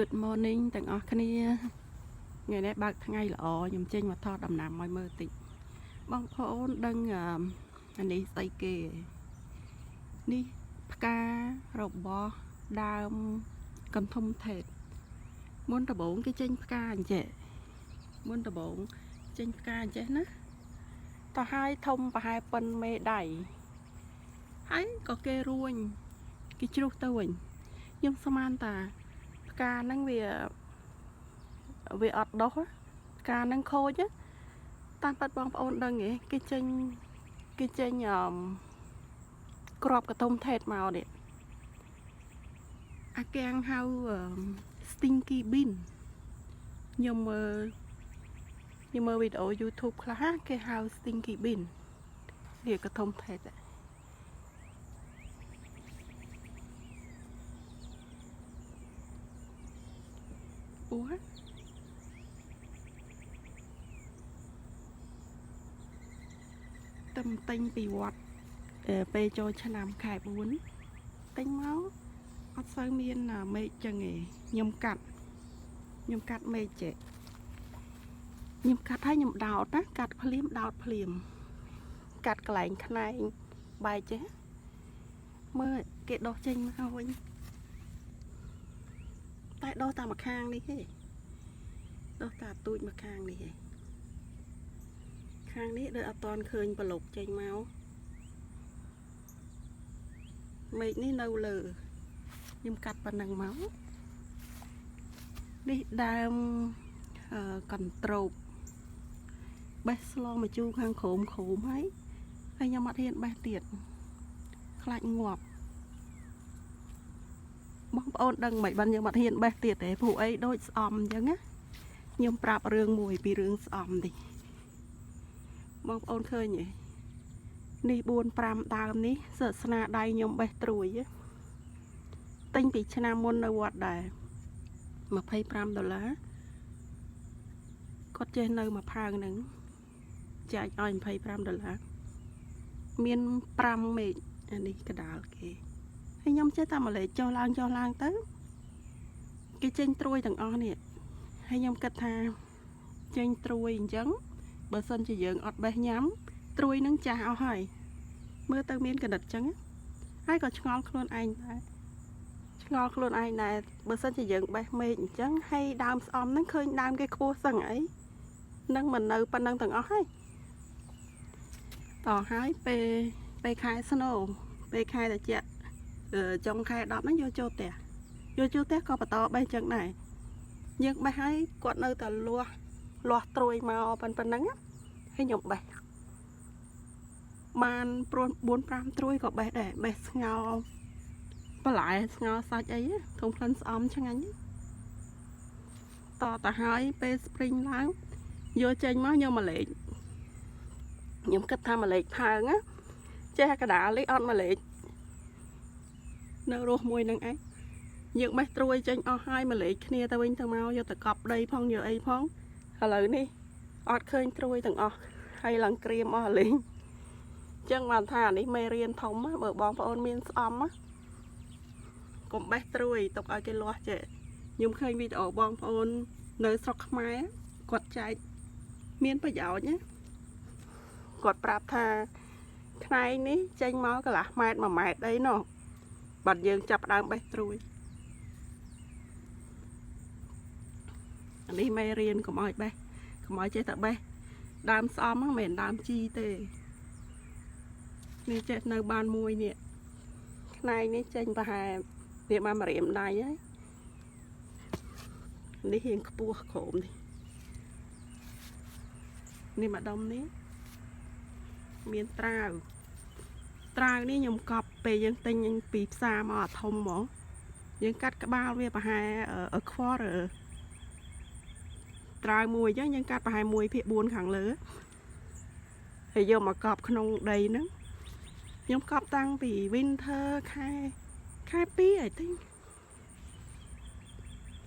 Good morning ទាំងអស់គ្នាថ្ងៃនេះបើកថ្ងៃល្អខ្ញុំចេញមកថតដំណាំឲ្យមើលតិចបងប្អូនដឹងអានេះស្អីគេនេះផ្ការបស់ដើមកន្ធុំថេតមុនដំបូងគេចេញផ្កាអញ្ចេះមុនដំបូងចេញផ្កាអញ្ចេះណាតោះហើយធំប្រហែលប៉ុនមេដៃហើយក៏គេរួញគេជ្រុះទៅវិញខ្ញុំស្មានតាផ្កាហ្នឹងវាអត់ដុះផ្កាហ្នឹងខូចតាមពិតបងប្អូនដឹងទេគេចេញក្របកតុំថេតមកនេះអាកាំងហៅ stinky bean ខ្ញុំមើលវីដេអូ YouTube ខ្លះគេហៅ stinky bean វាកតុំថេតអូតែទិញពីវត្តពេលចូលឆ្នាំខែ4ទិញមកអត់សូវមានមេឃចឹងឯងខ្ញុំកាត់មេឃចេះខ្ញុំកាត់ឲ្យខ្ញុំដោតណាកាត់ភ្លាមដោតភ្លាមកាត់កន្លែងខ្នែងបែកចេះមើលគេដោះចេញមកវិញតែដោះតាមម្ខាងនេះទេដោះតាទូចម្ខាងនេះទេខាងនេះដូចអត់ទាន់ឃើញប្លុកចេញមកមេឃនេះនៅលើខ្ញុំកាត់ប៉ុណ្ណឹងមកនេះដើមកន្ទ្រោបបេះស្លងមកជូរខាងក្រោមហើយខ្ញុំអត់ហ៊ានបេះទៀតខ្លាចងាប់បងប្អូនដឹងមិនបានខ្ញុំអត់ហ៊ានបេះទៀតទេព្រោះអីដូចស្អំអញ្ចឹងណាខ្ញុំប្រាប់រឿងមួយពីរឿងស្អំតិចបងប្អូនឃើញទេនេះ4-5ដើមនេះសាសនាដៃខ្ញុំបេះត្រួយទិញពីឆ្នាំមុននៅវត្តដែរ$25គាត់ចេះនៅមួយផើងហ្នឹងចែកឲ្យ$25មាន5មេឃអានេះកដាលគេហើយខ្ញុំចេះតែម្លេចចុះឡើងទៅគេចេញត្រួយទាំងអស់នេះហើយខ្ញុំគិតថាចេញត្រួយអញ្ចឹងបើសិនជាយើងអត់បេះញ៉ាំត្រួយនឹងចាស់អស់ហើយមើលទៅមានកណិតអញ្ចឹងហើយក៏ឆ្ងល់ខ្លួនឯងដែរបើសិនជាយើងបេះមេឃអញ្ចឹងហើយដើមស្អំហ្នឹងឃើញដើមគេខ្ពស់សឹងអីនឹងមិននៅប៉ុណ្ណឹងទាំងអស់ហើយតោះហើយពេលខែស្នូពេលខែត្រជាក់ចុងខែ10ហ្នឹងយកចូលផ្ទះក៏បន្តបេះអញ្ចឹងដែរយើងបេះហើយគាត់នៅតែលាស់ត្រួយមកប៉ុណ្ណឹងហើយខ្ញុំបេះបាន4-5ត្រួយក៏បេះដែរបេះស្ងោបន្លែស្ងោសាច់អីធំក្លិនស្អំឆ្ងាញ់តទៅហើយពេលស្ព្រីងឡើងយកចេញមកយកម្លេចខ្ញុំគិតថាម្លេចផើងចេះកដាលនេះអត់ម្លេចនៅរស់មួយនឹងឯងយើងបេះត្រួយចេញអស់ហើយម្លេចគ្នាទៅវិញទៅមកយកទៅកប់ដីផងយកអីផងឥឡូវនេះអត់ឃើញត្រួយទាំងអស់ហើយឡើងក្រៀមអស់លេងអញ្ចឹងបានថានេះមេរៀនធំបើបងប្អូនមានស្អំកុំបេះត្រួយទុកឲ្យគេលាស់ចេះខ្ញុំឃើញវីដេអូបងប្អូននៅស្រុកខ្មែរគាត់ចែកមានប្រយោជន៍ណាគាត់ប្រាប់ថាខ្នែងនេះចេញមកកន្លះម៉ែត្រ1ម៉ែត្រអីណោះបាត់យើងចាប់ដើមបេះត្រួយអានេះមេរៀនកុំឲ្យបេះកុំឲ្យចេះតែបេះដើមស្អំហ្នឹងមិនមែនដើមជីទេនេះចេះនៅបានមួយនេះខ្នែងនេះចេញប្រហែលវាបានម្រាមដៃហើយនេះរៀងខ្ពស់ក្រោមនេះម្ដុំនេះមានត្រាវនេះខ្ញុំកប់ពេលយើងទិញពីផ្សារមកអាធំហ្មងយើងកាត់ក្បាលវាប្រហែលa quarter ត្រាវមួយអញ្ចឹងយើងកាត់ប្រហែល1/4ខាងលើហើយយកមកកប់ក្នុងដីហ្នឹងខ្ញុំកប់តាំងពី winter ខែ2ហើយទិញ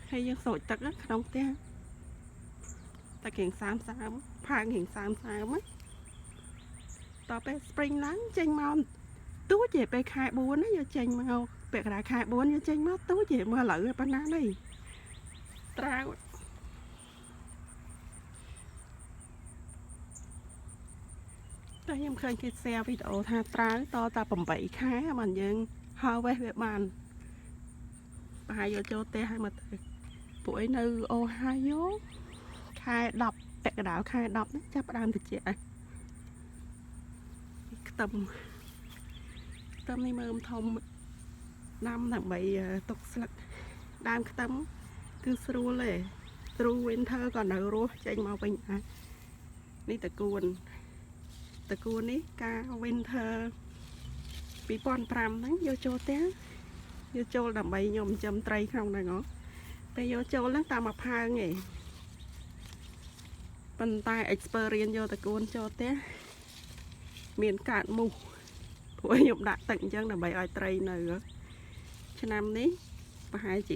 ហើយយើងស្រោចទឹកក្នុងផ្ទះតែគេងសាមផើងគេងសាមតពេល spring ឡើងចេញមកទូចទេពេលខែ4ណាយកចេញមកពាក់កណ្ដាលខែ4យកចេញមកទូចទេមើលឥឡូវប៉ុណ្ណានេះ ត្រាវតែខ្ញុំឃើញគេ share វីដេអូថាត្រាវតតែ8ខែបានយើងហើវេសវាបានប្រហែលយកចូលផ្ទះឲ្យមកទៅពួកឯងនៅអូហាយ៉ូខែ10ពាក់កណ្ដាលខែ10នេះចាប់ផ្ដើមត្រជាក់ហើយខ្ទឹមនេះមើលធំដាំដើម្បីទុកស្លឹកដើមខ្ទឹមគឺស្រួលទេ Through winter ក៏នៅរស់ចេញមកវិញដែរនេះតកួននេះការ winter 2005ហ្នឹងយកចូលផ្ទះយកចូលដើម្បីខ្ញុំចិញ្ចឹមត្រីក្នុងហ្នឹងហ៎ពេលយកចូលហ្នឹងតាមមួយផើងឯងប៉ុន្តែ experience យកតកួនចូលផ្ទះមានកើតមូសព្រោះខ្ញុំដាក់ទឹកអញ្ចឹងដើម្បីឲ្យត្រីនៅឆ្នាំនេះប្រហែលជា